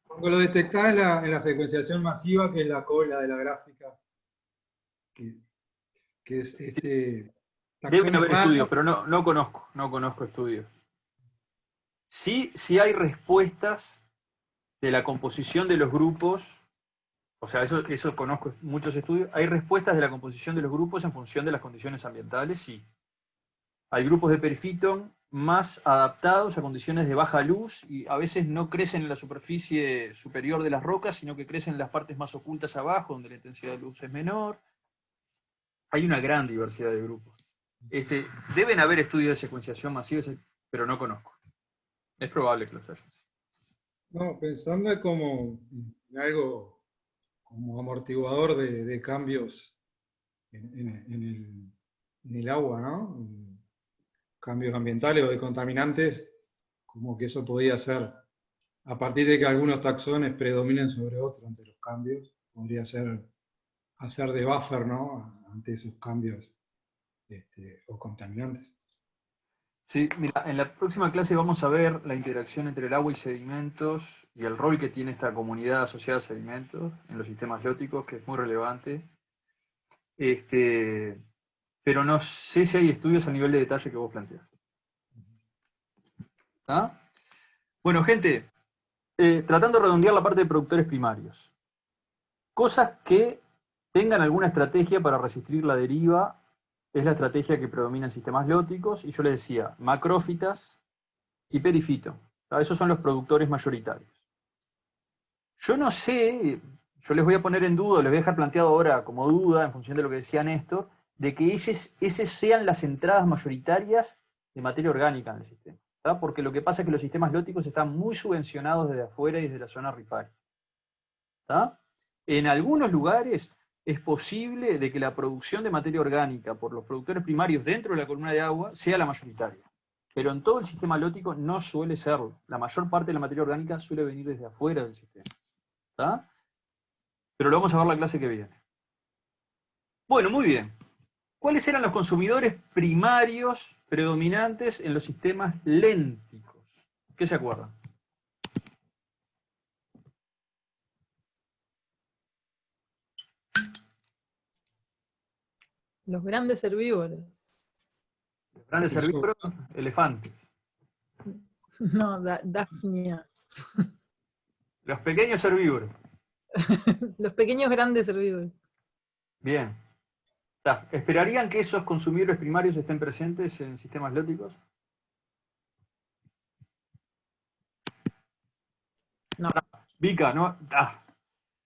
Cuando lo detectás en la secuenciación masiva, que es la cola de la gráfica, que es este... Deben haber estudios, pero no conozco estudios. Sí hay respuestas de la composición de los grupos, o sea, eso conozco muchos estudios, hay respuestas de la composición de los grupos en función de las condiciones ambientales, sí. Hay grupos de Periphyton más adaptados a condiciones de baja luz, y a veces no crecen en la superficie superior de las rocas, sino que crecen en las partes más ocultas abajo, donde la intensidad de luz es menor. Hay una gran diversidad de grupos. Deben haber estudios de secuenciación masiva, pero no conozco. Es probable que los haya. No, pensando como en algo como amortiguador de cambios en el agua, ¿no? Cambios ambientales o de contaminantes, como que eso podía ser, a partir de que algunos taxones predominen sobre otros ante los cambios, podría ser hacer de buffer, ¿no? Ante esos cambios o contaminantes. Sí, mira, en la próxima clase vamos a ver la interacción entre el agua y sedimentos y el rol que tiene esta comunidad asociada a sedimentos en los sistemas bióticos, que es muy relevante. Pero no sé si hay estudios a nivel de detalle que vos planteás. ¿Ah? Bueno, gente, tratando de redondear la parte de productores primarios. Cosas que tengan alguna estrategia para resistir la deriva. Es la estrategia que predomina en sistemas bióticos, y yo les decía, macrófitas y periphyton. Esos son los productores mayoritarios. Yo no sé, yo les voy a poner en duda, les voy a dejar planteado ahora como duda, en función de lo que decía Néstor, de que esas sean las entradas mayoritarias de materia orgánica en el sistema. ¿Tá? Porque lo que pasa es que los sistemas bióticos están muy subvencionados desde afuera y desde la zona riparia. ¿Tá? En algunos lugares es posible de que la producción de materia orgánica por los productores primarios dentro de la columna de agua sea la mayoritaria. Pero en todo el sistema biótico no suele serlo. La mayor parte de la materia orgánica suele venir desde afuera del sistema. ¿Tá? Pero lo vamos a ver la clase que viene. Bueno, muy bien. ¿Cuáles eran los consumidores primarios predominantes en los sistemas lénticos? ¿Qué se acuerdan? Los grandes herbívoros. Los grandes herbívoros, elefantes. No, Daphnia. Los pequeños herbívoros. Los pequeños grandes herbívoros. Bien. ¿Esperarían que esos consumidores primarios estén presentes en sistemas lóticos? No. Vika, ¿no?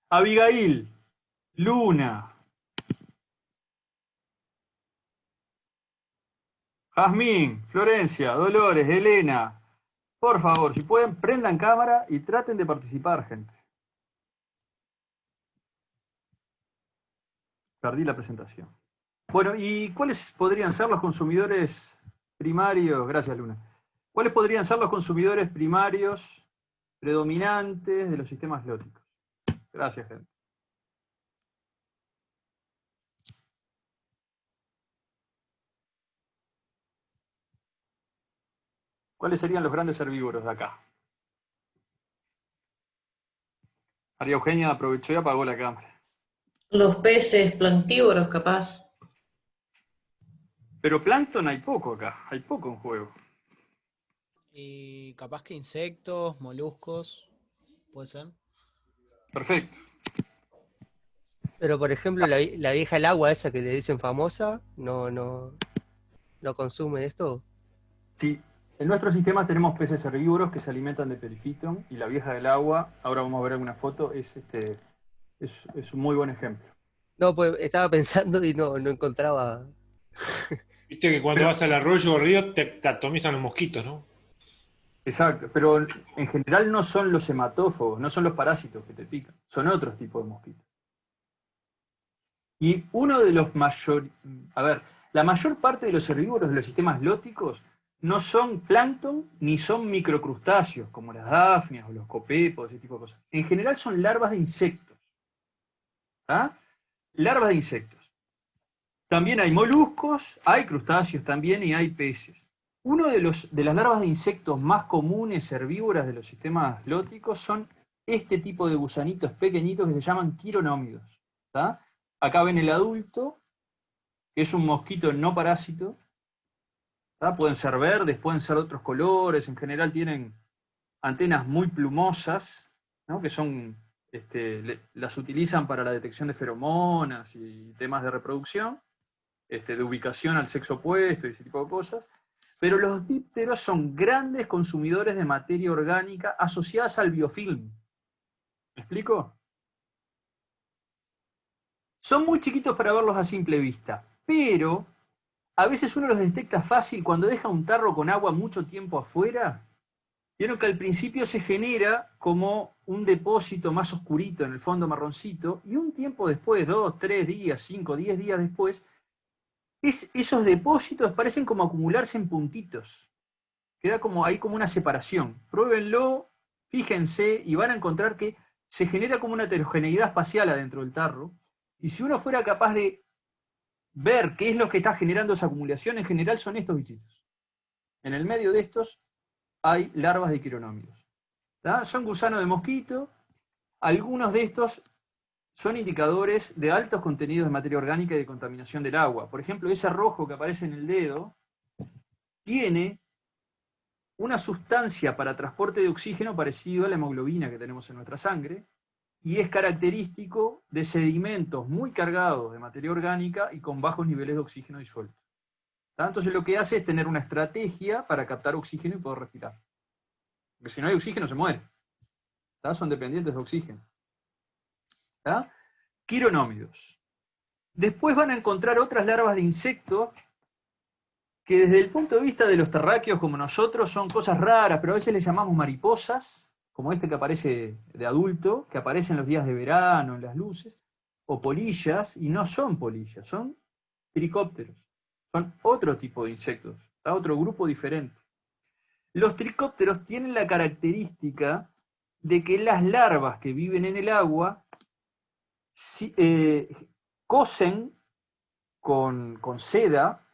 Abigail, Luna, Jazmín, Florencia, Dolores, Elena. Por favor, si pueden, prendan cámara y traten de participar, gente. Perdí la presentación. Bueno, ¿y cuáles podrían ser los consumidores primarios? Gracias, Luna. ¿Cuáles podrían ser los consumidores primarios predominantes de los sistemas lóticos? Gracias, gente. ¿Cuáles serían los grandes herbívoros de acá? María Eugenia aprovechó y apagó la cámara. Los peces planctívoros, capaz. Pero plancton hay poco acá, hay poco en juego. Y capaz que insectos, moluscos, puede ser. Perfecto. Pero por ejemplo, la vieja del agua esa que le dicen famosa, no consume esto. Sí, en nuestro sistema tenemos peces herbívoros que se alimentan de perifiton y la vieja del agua, ahora vamos a ver alguna foto, es un muy buen ejemplo. No, pues estaba pensando y no encontraba. Viste que cuando vas al arroyo o río te atomizan los mosquitos, ¿no? Exacto, pero en general no son los hematófagos, no son los parásitos que te pican, son otros tipos de mosquitos. Y uno de los la mayor parte de los herbívoros de los sistemas lóticos no son plancton ni son microcrustáceos, como las dafnias o los copepos, ese tipo de cosas. En general son larvas de insectos. ¿Ah? Larvas de insectos. También hay moluscos, hay crustáceos también y hay peces. Uno de las larvas de insectos más comunes herbívoras de los sistemas lóticos son este tipo de gusanitos pequeñitos que se llaman quironómidos. ¿Tá? Acá ven el adulto, que es un mosquito no parásito. ¿Tá? Pueden ser verdes, pueden ser de otros colores, en general tienen antenas muy plumosas, ¿no? Que son, las utilizan para la detección de feromonas y temas de reproducción, de ubicación al sexo opuesto y ese tipo de cosas. Pero los dípteros son grandes consumidores de materia orgánica asociadas al biofilm. ¿Me explico? Son muy chiquitos para verlos a simple vista, pero a veces uno los detecta fácil cuando deja un tarro con agua mucho tiempo afuera. Vieron que al principio se genera como un depósito más oscurito en el fondo marroncito, y un tiempo después, 2, 3 días, 5, 10 días después, esos depósitos parecen como acumularse en puntitos. Queda como, hay como una separación. Pruébenlo, fíjense, y van a encontrar que se genera como una heterogeneidad espacial adentro del tarro. Y si uno fuera capaz de ver qué es lo que está generando esa acumulación, en general son estos bichitos. En el medio de estos hay larvas de quironómidos. ¿Tá? Son gusanos de mosquito. Algunos de estos son indicadores de altos contenidos de materia orgánica y de contaminación del agua. Por ejemplo, ese rojo que aparece en el dedo tiene una sustancia para transporte de oxígeno parecido a la hemoglobina que tenemos en nuestra sangre, y es característico de sedimentos muy cargados de materia orgánica y con bajos niveles de oxígeno disuelto. Entonces lo que hace es tener una estrategia para captar oxígeno y poder respirar. Porque si no hay oxígeno se muere. ¿Tá? Son dependientes de oxígeno. ¿Tá? Quironómidos. Después van a encontrar otras larvas de insectos que desde el punto de vista de los terráqueos como nosotros son cosas raras, pero a veces les llamamos mariposas, como este que aparece de adulto, que aparece en los días de verano, en las luces, o polillas, y no son polillas, son tricópteros. Son otro tipo de insectos, ¿tá? Otro grupo diferente. Los tricópteros tienen la característica de que las larvas que viven en el agua cosen con seda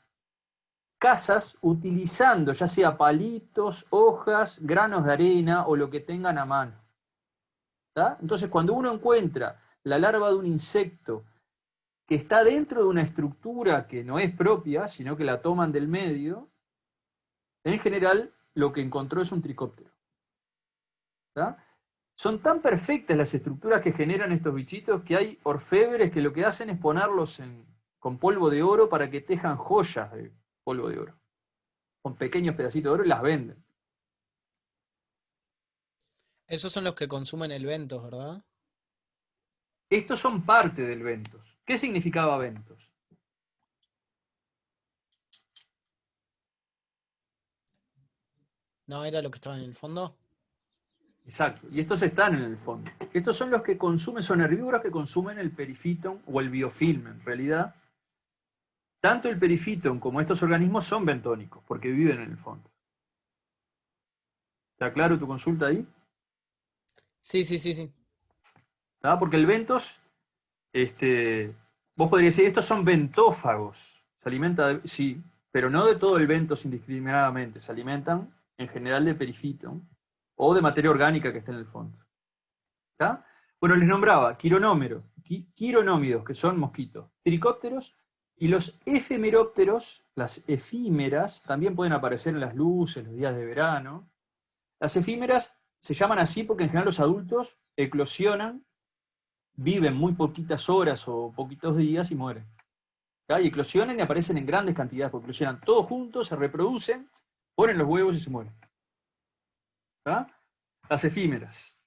casas utilizando ya sea palitos, hojas, granos de arena o lo que tengan a mano. ¿Tá? Entonces cuando uno encuentra la larva de un insecto que está dentro de una estructura que no es propia, sino que la toman del medio, en general lo que encontró es un tricóptero. ¿Tá? Son tan perfectas las estructuras que generan estos bichitos que hay orfebres que lo que hacen es ponerlos con polvo de oro para que tejan joyas de polvo de oro. Con pequeños pedacitos de oro y las venden. Esos son los que consumen el Ventos, ¿verdad? Estos son parte del Ventos. ¿Qué significaba Ventos? ¿No era lo que estaba en el fondo? Exacto, y estos están en el fondo. Estos son los que consumen, son herbívoros que consumen el perifitón o el biofilm, en realidad. Tanto el perifitón como estos organismos son bentónicos, porque viven en el fondo. ¿Está claro tu consulta ahí? Sí. ¿Tá? Porque el bentos, vos podrías decir, estos son bentófagos. Se alimenta sí, pero no de todo el bentos indiscriminadamente. Se alimentan, en general, de perifitón o de materia orgánica que está en el fondo. ¿Tá? Bueno, les nombraba quironómidos, que son mosquitos, tricópteros, y los efemerópteros, las efímeras, también pueden aparecer en las luces, los días de verano. Las efímeras se llaman así porque en general los adultos eclosionan, viven muy poquitas horas o poquitos días y mueren. ¿Tá? Y eclosionan y aparecen en grandes cantidades, porque eclosionan todos juntos, se reproducen, ponen los huevos y se mueren. ¿Tá? Las efímeras.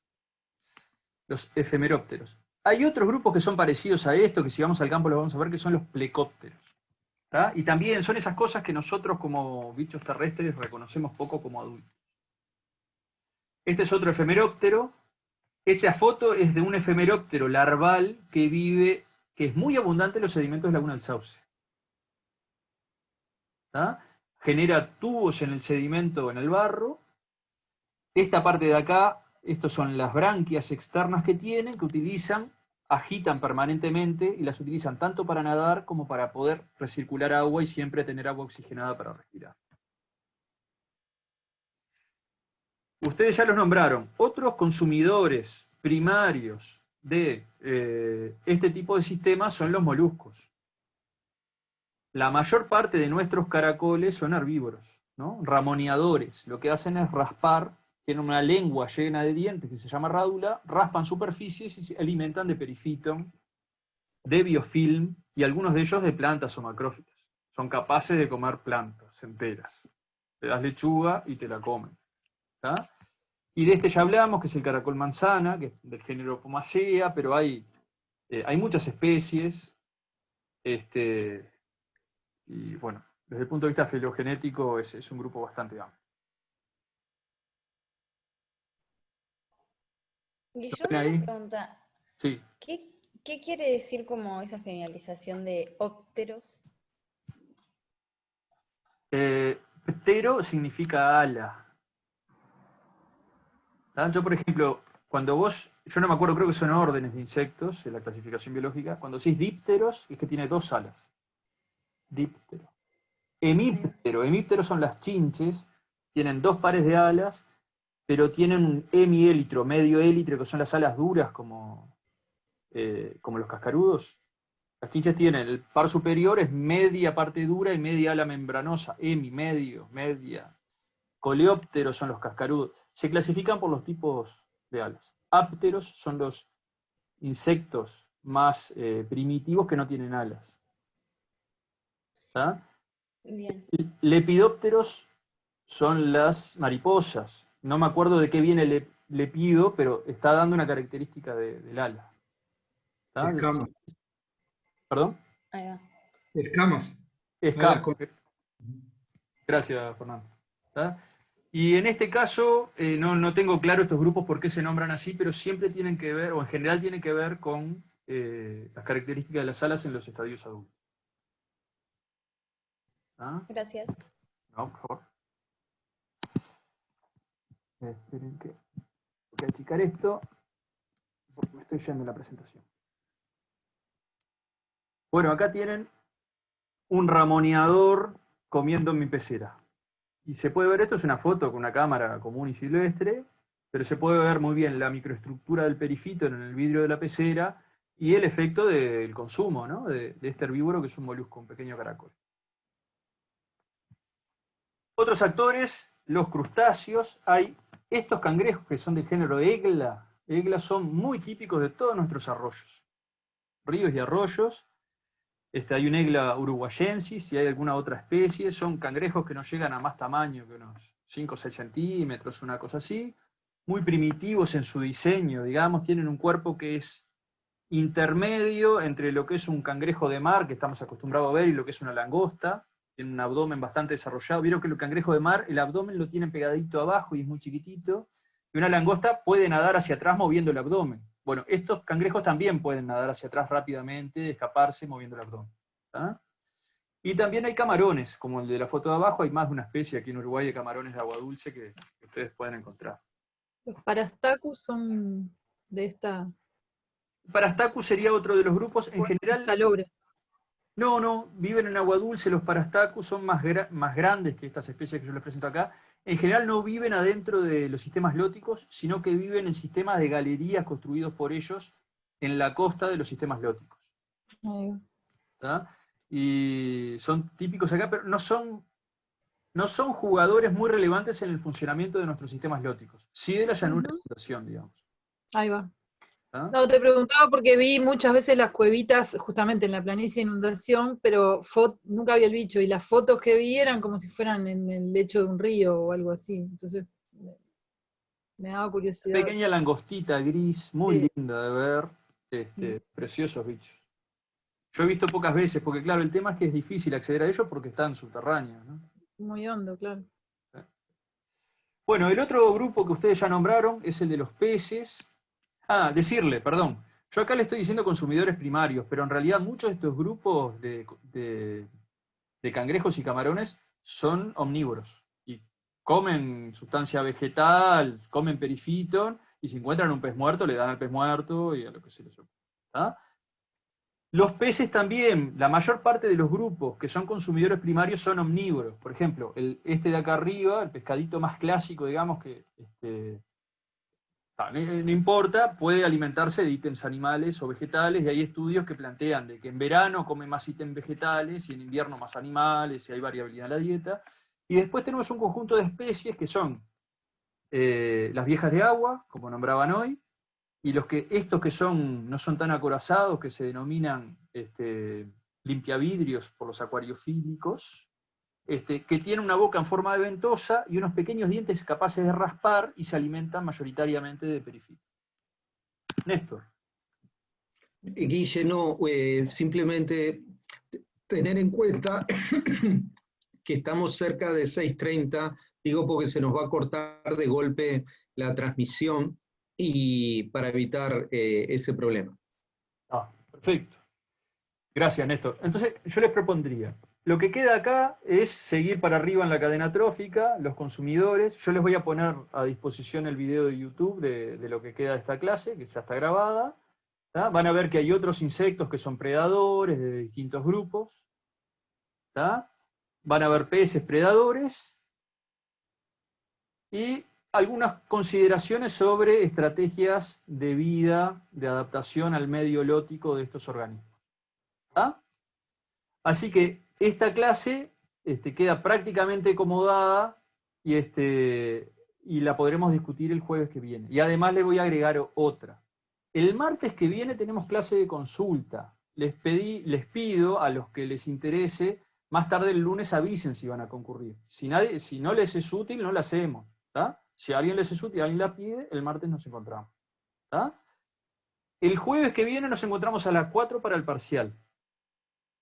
Los efemerópteros. Hay otros grupos que son parecidos a esto, que si vamos al campo los vamos a ver, que son los plecópteros. ¿Tá? Y también son esas cosas que nosotros como bichos terrestres reconocemos poco como adultos. Este es otro efemeróptero. Esta foto es de un efemeróptero larval que es muy abundante en los sedimentos de Laguna del Sauce. ¿Tá? Genera tubos en el sedimento, en el barro. Esta parte de acá, estos son las branquias externas que tienen, que agitan permanentemente y las utilizan tanto para nadar como para poder recircular agua y siempre tener agua oxigenada para respirar. Ustedes ya los nombraron. Otros consumidores primarios de este tipo de sistemas son los moluscos. La mayor parte de nuestros caracoles son herbívoros, ¿no? Ramoneadores. Lo que hacen es raspar, tienen una lengua llena de dientes que se llama rádula, raspan superficies y se alimentan de perifitón, de biofilm y algunos de ellos de plantas o macrófitas. Son capaces de comer plantas enteras. Le das lechuga y te la comen. ¿Tá? Y de este ya hablamos, que es el caracol manzana, que es del género Pomacea, pero hay muchas especies. Y bueno, desde el punto de vista filogenético es un grupo bastante amplio. Guillermo, ahí? una pregunta. Sí. ¿Qué quiere decir como esa finalización de ópteros? Ptero significa ala. ¿Tá? Yo, por ejemplo, yo no me acuerdo, creo que son órdenes de insectos en la clasificación biológica, cuando decís dípteros es que tiene 2 alas. Díptero. Hemíptero son las chinches, tienen 2 pares de alas, pero tienen un hemiélitro, medio élitro, que son las alas duras como los cascarudos. Las chinches tienen, el par superior es media parte dura y media ala membranosa, media. Coleópteros son los cascarudos. Se clasifican por los tipos de alas. Ápteros son los insectos más primitivos que no tienen alas. ¿Tá? Bien. Lepidópteros son las mariposas. No me acuerdo de qué viene lepido, pero está dando una característica del ala. ¿Tá? Escamas. ¿Perdón? Ahí va. Escamas. Escamas. Gracias, Fernando. ¿Tá? Y en este caso, no tengo claro estos grupos por qué se nombran así, pero siempre tienen que ver, o en general tienen que ver con las características de las alas en los estadios adultos. ¿Ah? Gracias. No, por favor. Esperen que voy a achicar esto, porque me estoy yendo en la presentación. Bueno, acá tienen un ramoneador comiendo en mi pecera. Y se puede ver, esto es una foto con una cámara común y silvestre, pero se puede ver muy bien la microestructura del perifito en el vidrio de la pecera y el efecto del consumo, ¿no? de este herbívoro que es un molusco, un pequeño caracol. Otros actores, los crustáceos, hay estos cangrejos que son del género Egla eglas son muy típicos de todos nuestros arroyos. Ríos y arroyos. Hay un egla uruguayensis y hay alguna otra especie. Son cangrejos que no llegan a más tamaño que unos 5 o 6 centímetros, una cosa así. Muy primitivos en su diseño, digamos. Tienen un cuerpo que es intermedio entre lo que es un cangrejo de mar, que estamos acostumbrados a ver, y lo que es una langosta. Tienen un abdomen bastante desarrollado. Vieron que el cangrejo de mar, el abdomen lo tienen pegadito abajo y es muy chiquitito. Y una langosta puede nadar hacia atrás moviendo el abdomen. Bueno, estos cangrejos también pueden nadar hacia atrás rápidamente, escaparse moviendo el abdomen. ¿Tá? Y también hay camarones, como el de la foto de abajo. Hay más de una especie aquí en Uruguay de camarones de agua dulce que ustedes pueden encontrar. Los Parastacus son de esta... Parastacus sería otro de los grupos. En general, salobre. no, viven en agua dulce. Los Parastacus son más grandes que estas especies que yo les presento acá. En general no viven adentro de los sistemas lóticos, sino que viven en sistemas de galerías construidos por ellos en la costa de los sistemas lóticos. ¿Tá? Y son típicos acá, pero no son jugadores muy relevantes en el funcionamiento de nuestros sistemas lóticos. Sí de la llanura de inundación, digamos. Ahí va. ¿Tá? No, te preguntaba porque vi muchas veces las cuevitas justamente en la planicie de inundación, pero nunca vi el bicho, y las fotos que vi eran como si fueran en el lecho de un río o algo así. Entonces me daba curiosidad. Pequeña langostita gris, muy Sí. linda de ver, preciosos bichos. Yo he visto pocas veces, porque claro, el tema es que es difícil acceder a ellos porque están subterráneos, ¿no? Muy hondo, claro. Bueno, el otro grupo que ustedes ya nombraron es el de los peces. Perdón. Yo acá le estoy diciendo consumidores primarios, pero en realidad muchos de estos grupos de cangrejos y camarones son omnívoros. Y comen sustancia vegetal, comen perifiton, y si encuentran un pez muerto, le dan al pez muerto y a lo que se les ocurra. Los peces también, la mayor parte de los grupos que son consumidores primarios son omnívoros. Por ejemplo, de acá arriba, el pescadito más clásico, digamos, que no importa, puede alimentarse de ítems animales o vegetales, y hay estudios que plantean de que en verano come más ítems vegetales y en invierno más animales, y hay variabilidad en la dieta. Y después tenemos un conjunto de especies que son las viejas de agua, como nombraban hoy, y estos que no son tan acorazados, que se denominan limpiavidrios por los acuariofílicos, que tienen una boca en forma de ventosa y unos pequeños dientes capaces de raspar y se alimentan mayoritariamente de perifitos. Néstor. Guille, no, simplemente tener en cuenta que estamos cerca de 6:30, digo porque se nos va a cortar de golpe la transmisión, y para evitar ese problema. Perfecto. Gracias, Néstor. Entonces, yo les propondría, lo que queda acá es seguir para arriba en la cadena trófica, los consumidores. Yo les voy a poner a disposición el video de YouTube de lo que queda de esta clase, que ya está grabada. ¿Tá? Van a ver que hay otros insectos que son predadores de distintos grupos. ¿Tá? Van a ver peces predadores. Y algunas consideraciones sobre estrategias de vida, de adaptación al medio lótico de estos organismos. ¿Tá? Así que esta clase queda prácticamente acomodada y la podremos discutir el jueves que viene. Y además le voy a agregar otra. El martes que viene tenemos clase de consulta. Les pido a los que les interese, más tarde el lunes avisen si van a concurrir. Si no les es útil, no la hacemos. ¿Tá? Si a alguien les es útil, alguien la pide, el martes nos encontramos. ¿Tá? El jueves que viene nos encontramos a las 4 para el parcial.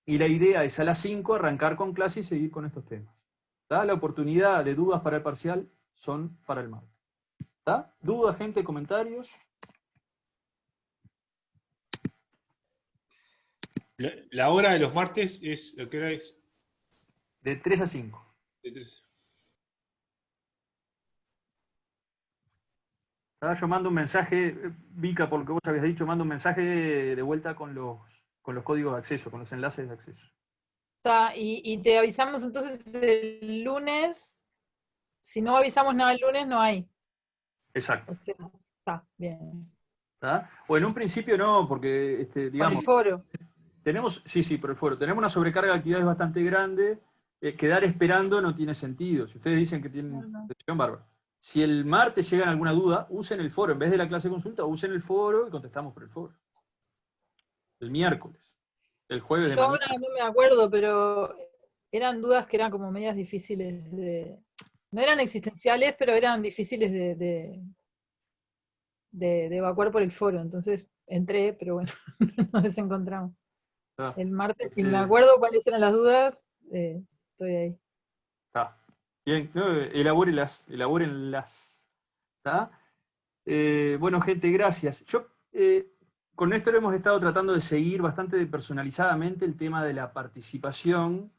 Y la idea es a las 5 arrancar con clase y seguir con estos temas. ¿Tá? La oportunidad de dudas para el parcial son para el martes. ¿Tá? ¿Dudas, gente? ¿Comentarios? La hora de los martes es, ¿a qué hora es? De 3 a 5. De 3. Yo mando un mensaje, Vika, por lo que vos habías dicho, mando un mensaje de vuelta con los códigos de acceso, con los enlaces de acceso. Y te avisamos entonces el lunes. Si no avisamos nada el lunes, no hay. Exacto. O sea, está bien. ¿Tá? O en un principio no, porque, digamos... Por el foro. Sí, por el foro. Tenemos una sobrecarga de actividades bastante grande. Quedar esperando no tiene sentido. Si ustedes dicen que tienen sesión, bárbaro. Si el martes llegan alguna duda, usen el foro. En vez de la clase de consulta, usen el foro y contestamos por el foro. El miércoles. El jueves de Yo mañana. ahora no me acuerdo, pero eran dudas que eran como medias difíciles no eran existenciales, pero eran difíciles de evacuar por el foro. Entonces entré, pero bueno, nos desencontramos. Ah, El martes, si me acuerdo cuáles eran las dudas, estoy ahí. Está. Bien, no, elabórenlas. ¿Está? Bueno, gente, gracias. Yo con Néstor hemos estado tratando de seguir bastante personalizadamente el tema de la participación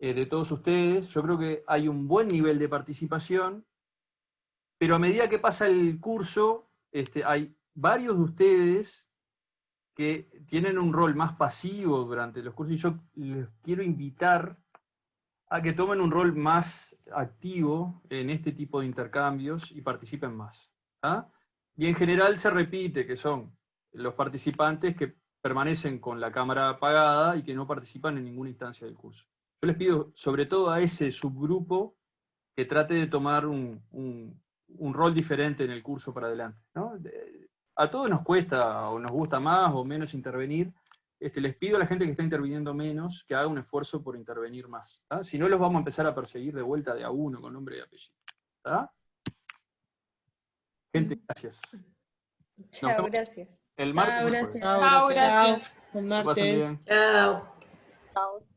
de todos ustedes. Yo creo que hay un buen nivel de participación, pero a medida que pasa el curso, hay varios de ustedes que tienen un rol más pasivo durante los cursos, y yo les quiero invitar a que tomen un rol más activo en este tipo de intercambios y participen más. ¿Ah? Y en general se repite que son los participantes que permanecen con la cámara apagada y que no participan en ninguna instancia del curso. Yo les pido, sobre todo a ese subgrupo, que trate de tomar un rol diferente en el curso para adelante, ¿no? A todos nos cuesta, o nos gusta más o menos intervenir. Les pido a la gente que está interviniendo menos que haga un esfuerzo por intervenir más. ¿Tá? Si no, los vamos a empezar a perseguir de vuelta de a uno con nombre y apellido. ¿Tá? Gente, gracias. Chao, gracias. El martes. Chao, gracias. Chao, gracias. El Que pasen martes. bien. Chao. Chao.